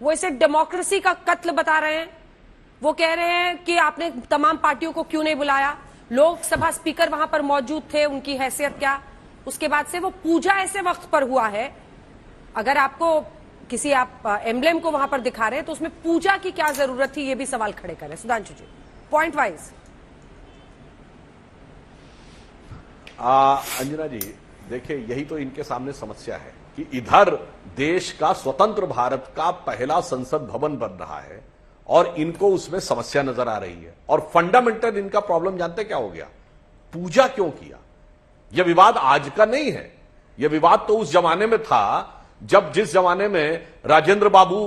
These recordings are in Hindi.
वो इसे डेमोक्रेसी का कत्ल बता रहे हैं। वो कह रहे हैं कि आपने तमाम पार्टियों को क्यों नहीं बुलाया, लोकसभा स्पीकर वहां पर मौजूद थे, उनकी हैसियत क्या। उसके बाद से वो पूजा ऐसे वक्त पर हुआ है, अगर आपको किसी आप एम्ब्लेम को वहां पर दिखा रहे हैं तो उसमें पूजा की क्या जरूरत थी, ये भी सवाल खड़े करें सुधांशु जी, पॉइंट वाइज। अंजना जी देखिए, यही तो इनके सामने समस्या है कि इधर देश का स्वतंत्र भारत का पहला संसद भवन बन रहा है और इनको उसमें समस्या नजर आ रही है। और फंडामेंटल इनका प्रॉब्लम जानते क्या हो गया, पूजा क्यों किया। यह विवाद आज का नहीं है, यह विवाद तो उस जमाने में था जब जिस जमाने में राजेंद्र बाबू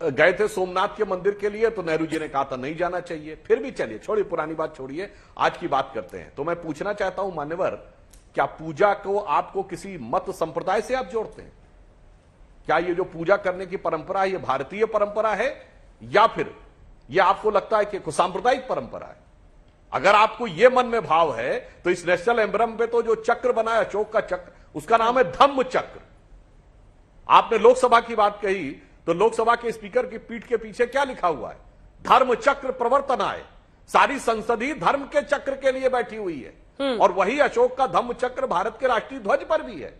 गए थे सोमनाथ के मंदिर के लिए, तो नेहरू जी ने कहा था नहीं जाना चाहिए। फिर भी चलिए, छोड़िए पुरानी बात, छोड़िए आज की बात करते हैं। तो मैं पूछना चाहता हूं मान्यवर, क्या पूजा को आपको किसी मत संप्रदाय से आप जोड़ते हैं? क्या ये जो पूजा करने की परंपरा है ये भारतीय परंपरा है या फिर ये आपको लगता है कि सांप्रदायिक परंपरा है? अगर आपको ये मन में भाव है तो इस नेशनल एम्ब्लम पे तो जो चक्र बनाया, अशोक का चक्र, उसका नाम है धम्म चक्र। आपने लोकसभा की बात कही तो लोकसभा के स्पीकर की पीठ के पीछे क्या लिखा हुआ है, धर्म चक्र प्रवर्तनाय। सारी संसदीय धर्म के चक्र के लिए बैठी हुई है और वही अशोक का धम्म चक्र भारत के राष्ट्रीय ध्वज पर भी है।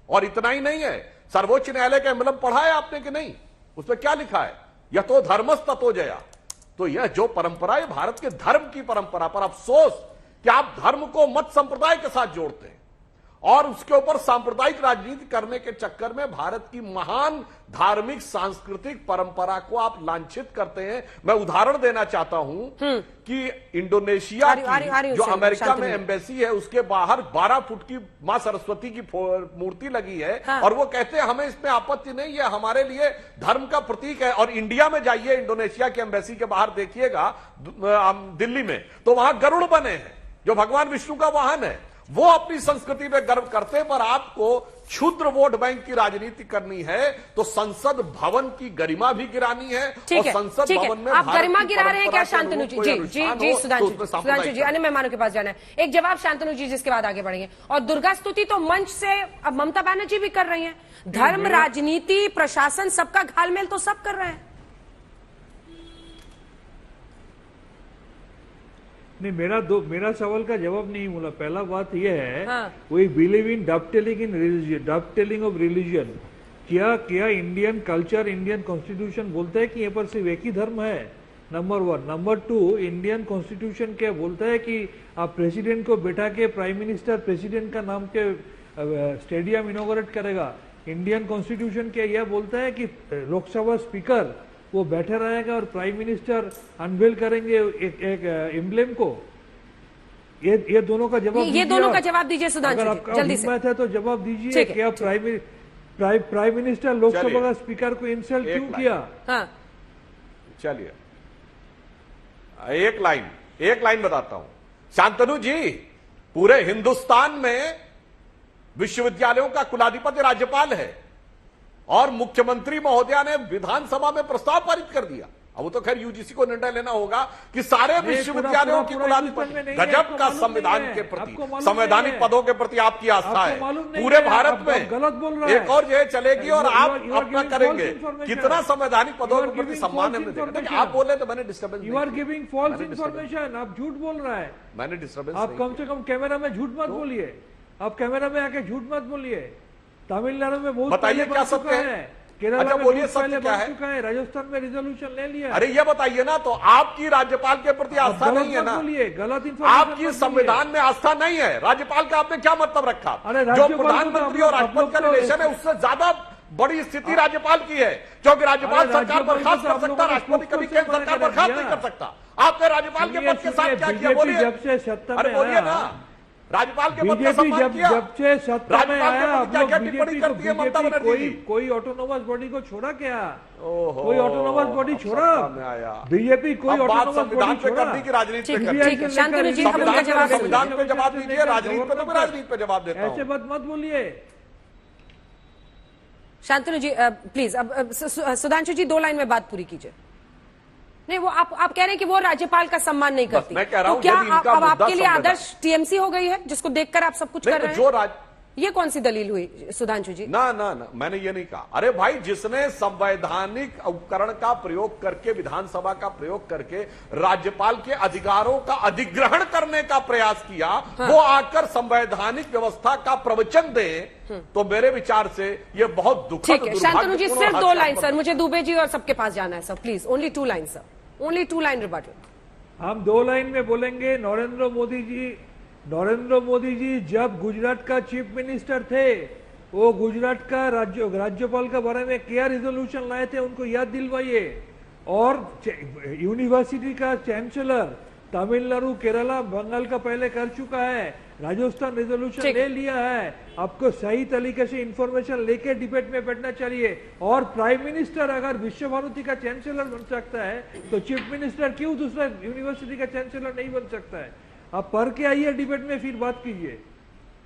और इतना ही नहीं है, सर्वोच्च न्यायालय का एम्ब्लम पढ़ा है आपने कि नहीं? उसमें क्या लिखा है, यतो धर्मस ततो जया। तो यह जो परंपरा है भारत के धर्म की परंपरा पर अफसोस कि आप धर्म को मत संप्रदाय के साथ जोड़ते हैं और उसके ऊपर सांप्रदायिक राजनीति करने के चक्कर में भारत की महान धार्मिक सांस्कृतिक परंपरा को आप लांछित करते हैं। मैं उदाहरण देना चाहता हूं कि इंडोनेशिया की जो अमेरिका में एम्बेसी है उसके बाहर 12 फुट की मां सरस्वती की मूर्ति लगी है। हाँ। और वो कहते हैं हमें इसमें आपत्ति नहीं है, हमारे लिए धर्म का प्रतीक है। और इंडिया में जाइए, इंडोनेशिया की एम्बेसी के बाहर देखिएगा दिल्ली में, तो वहां गरुड़ बने हैं जो भगवान विष्णु का वाहन है। वो अपनी संस्कृति में गर्व करते, पर आपको क्षुद्र वोट बैंक की राजनीति करनी है तो संसद भवन की गरिमा भी गिरानी है। और संसद भवन में आप गरिमा गिरा रहे हैं क्या शांतनु जी? जी सुधांशु जी, अन्य मेहमानों के पास जाना है। एक जवाब शांतनु जी, जिसके बाद आगे बढ़ेंगे। और दुर्गा स्तुति तो मंच से अब ममता बनर्जी भी कर रही है। धर्म, राजनीति, प्रशासन, सबका घालमेल तो सब कर रहे हैं। नहीं, मेरा सवाल का जवाब नहीं बोला। पहला बात यह है, we believe in dovetailing in religion, dovetailing of religion. क्या इंडियन कल्चर, इंडियन कॉन्स्टिट्यूशन बोलता है कि यहाँ पर सिर्फ एक ही धर्म है? नंबर 1। नंबर 2, इंडियन कॉन्स्टिट्यूशन क्या बोलता है कि आप प्रेसिडेंट को बैठा के प्राइम मिनिस्टर प्रेसिडेंट का नाम के स्टेडियम इनॉग्रेट करेगा? इंडियन कॉन्स्टिट्यूशन क्या यह बोलता है कि लोकसभा स्पीकर वो बैठे रहेगा और प्राइम मिनिस्टर अनवेल करेंगे एक एम्ब्लेम को? ये दोनों का जवाब, ये दोनों का जवाब दीजिए सुधांशु जी, जल्दी से। है तो जवाब दीजिए, क्या प्राइम मिनिस्टर लोकसभा का स्पीकर को इंसल्ट क्यों किया? हाँ। चलिए एक लाइन बताता हूं शांतनु जी। पूरे हिंदुस्तान में विश्वविद्यालयों का कुलाधिपति राज्यपाल है और मुख्यमंत्री महोदया ने विधानसभा में प्रस्ताव पारित कर दिया। अब वो तो खैर यूजीसी को निर्णय लेना होगा कि सारे विश्वविद्यालयों की कुलाधिपति। गजब का संविधान के प्रति, संवैधानिक पदों के प्रति आपकी आस्था है पूरे भारत में। गलत बोल रहा है। एक और ये चलेगी और आप अपना करेंगे। कितना संवैधानिक पदों के प्रति सम्मान है। आप बोले तो मैंने disturbance. You are giving false information. आप झूठ बोल रहा है। मैंने डिस्टर्बेंस। आप कम से कम कैमरा में झूठ मत बोलिए। आप कैमरा में आके झूठ मत बोलिए। तमिलनाडु में बहुत बताइए क्या सत्य है? केरला में बोलिए सत्य क्या है? राजस्थान में रिजोल्यूशन ले लिया। अरे ये बताइए ना, तो आपकी राज्यपाल के प्रति आस्था नहीं है ना? गलत आपकी संविधान में आस्था नहीं है। राज्यपाल का आपने क्या मतलब रखा? जो प्रधानमंत्री और राष्ट्रपति का रिलेशन है उससे ज्यादा बड़ी स्थिति राज्यपाल की है, क्योंकि राज्यपाल सरकार बर्खास्त कर सकता, राष्ट्रपति कभी केंद्र सरकार बर्खास्त नहीं कर सकता। आपने राज्यपाल के पद के साथ क्या किया? बोलिए। अरे बोलिए ना, राज्यपाल के पद का सम्मान किया? जब से सत्ता में आया आप लोग टिप्पणी करती है ममता बनर्जी? कोई ऑटोनोमस बॉडी को छोड़ा क्या? कोई ऑटोनोमस बॉडी छोड़ा? बीजेपी कोई ऑटोनोमस बॉडी छोड़ा? करने की राजनीति पे करती। संविधान पे जवाब दीजिए, राजनीति पे तो मैं राजनीति पे जवाब देता हूं। ऐसे मत बोलिए शांतनु जी, प्लीज। अब सुधांशु जी 2 लाइन में बात पूरी कीजिए। नहीं, वो आप कह रहे हैं कि वो राज्यपाल का सम्मान नहीं करती। मैं कह रहा हूं, तो क्या अब आपके लिए आदर्श टीएमसी हो गई है, जिसको देखकर आप सब कुछ कर रहे हैं? ये कौन सी दलील हुई सुधांशु जी? ना ना ना, मैंने ये नहीं कहा। अरे भाई, जिसने संवैधानिक उपकरण का प्रयोग करके, विधानसभा का प्रयोग करके राज्यपाल के अधिकारों का अधिग्रहण करने का प्रयास किया, हाँ। वो आकर संवैधानिक व्यवस्था का प्रवचन दे, तो मेरे विचार से ये बहुत दुखद, ठीक है। शांतनु जी, सिर्फ 2 लाइन सर, मुझे दुबे जी और सबके पास जाना है sir, please only 2 line sir, only 2 line rebuttal. हम 2 लाइन में बोलेंगे। नरेंद्र मोदी जी जब गुजरात का चीफ मिनिस्टर थे, वो गुजरात का राज्यपाल के बारे में क्या रिजोल्यूशन लाए थे, उनको याद दिलवाइए। और यूनिवर्सिटी का चांसलर तमिलनाडु, केरला, बंगाल का पहले कर चुका है, राजस्थान रेजोल्यूशन ले लिया है। आपको सही तरीके से इंफॉर्मेशन लेके डिबेट में बैठना चाहिए। और प्राइम मिनिस्टर अगर विश्व भारती का चांसलर बन सकता है, तो चीफ मिनिस्टर क्यों दूसरा यूनिवर्सिटी का चांसलर नहीं बन सकता है? आप पढ़ के आइए डिबेट में, फिर बात कीजिए।